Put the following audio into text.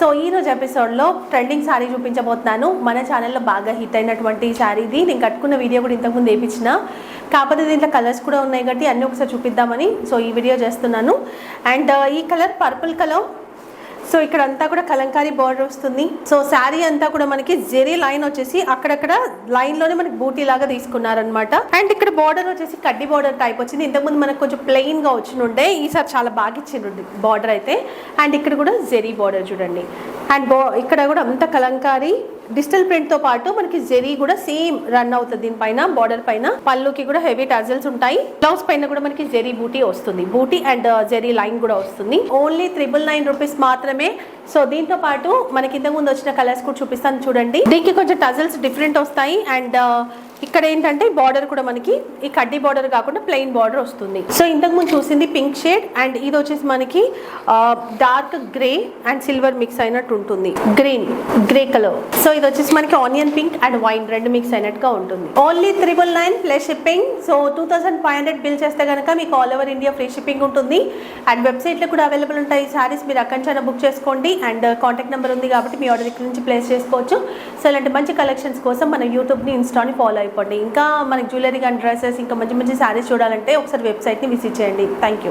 So ఈ రోజు ఎపిసోడ్లో ట్రెండింగ్ శారీ చూపించబోతున్నాను. మన ఛానల్లో బాగా హిట్ అయినటువంటి శారీది. నేను కట్టుకున్న వీడియో కూడా ఇంతకుముందు వేయించిన, కాకపోతే దీంట్లో కలర్స్ కూడా ఉన్నాయి కాబట్టి అన్నీ ఒకసారి చూపిద్దామని సో ఈ వీడియో చేస్తున్నాను. అండ్ ఈ కలర్ పర్పుల్ కలర్. సో ఇక్కడ అంతా కూడా కలంకారీ బార్డర్ వస్తుంది. సో శారీ అంతా కూడా మనకి జెరీ లైన్ వచ్చేసి అక్కడక్కడ లైన్ లోనే మనకి బూటీ లాగా తీసుకున్నారనమాట. అండ్ ఇక్కడ బార్డర్ వచ్చేసి కడ్డీ బార్డర్ టైప్ వచ్చింది. ఇంతకుముందు మనకు కొంచెం ప్లెయిన్ గా వచ్చినుండే, ఈసారి చాలా బాగా ఇచ్చిండు బార్డర్ అయితే. అండ్ ఇక్కడ కూడా జెరీ బార్డర్ చూడండి. అండ్ ఇక్కడ కూడా అంత కలంకారీ డిజిటల్ ప్రింట్ తో పాటు మనకి జెరీ కూడా సేమ్ రన్ అవుతుంది దీనిపైన. బార్డర్ పైన పళ్ళుకి కూడా హెవీ టజల్స్ ఉంటాయి. బ్లౌజ్ పైన కూడా మనకి జెరీ బూటీ వస్తుంది. బూటీ అండ్ జెరీ లైన్ కూడా వస్తుంది. ఓన్లీ 999 రూపీస్ మాత్రమే. సో దీంతో పాటు మనకి ఇంతకు ముందు వచ్చిన కలర్స్ కూడా చూపిస్తాను చూడండి. దీనికి కొంచెం టజల్స్ డిఫరెంట్ వస్తాయి. అండ్ ఇక్కడ ఏంటంటే బార్డర్ కూడా మనకి ఈ కడ్డీ బార్డర్ కాకుండా ప్లెయిన్ బార్డర్ వస్తుంది. సో ఇంతకు ముందు చూసింది పింక్ షేడ్, అండ్ ఇది వచ్చేసి మనకి dark grey and silver mix అయినట్టు ఉంటుంది. Grey colour. సో ఇది వచ్చేసి మనకి ఆనియన్ పింక్ అండ్ వైన్ రెండు మిక్స్ అయినట్టుగా ఉంటుంది. Only 999 plus shipping. So 2500 bill చేస్తే కనుక మీకు all over India free shipping ఉంటుంది. అండ్ వెబ్సైట్లో కూడా అవైలబుల్ ఉంటాయి సారీస్. మీరు అక్కడి నుంచి బుక్ చేసుకోండి. అండ్ కాంటాక్ట్ నెంబర్ ఉంది కాబట్టి మీ ఆర్డర్ ఇక్కడ నుంచి ప్లేస్ చేసుకోవచ్చు. సో ఇలాంటి మంచి కలెక్షన్స్ కోసం మన యూట్యూబ్ని ఇన్స్టాని ఫాలో అయిపోండి. ఇంకా మనకి జ్యువెలరీ అండ్ డ్రెస్సెస్ ఇంకా మంచి మంచి శారీస్ చూడాలంటే ఒకసారి వెబ్సైట్ని విజిట్ చేయండి. Thank you.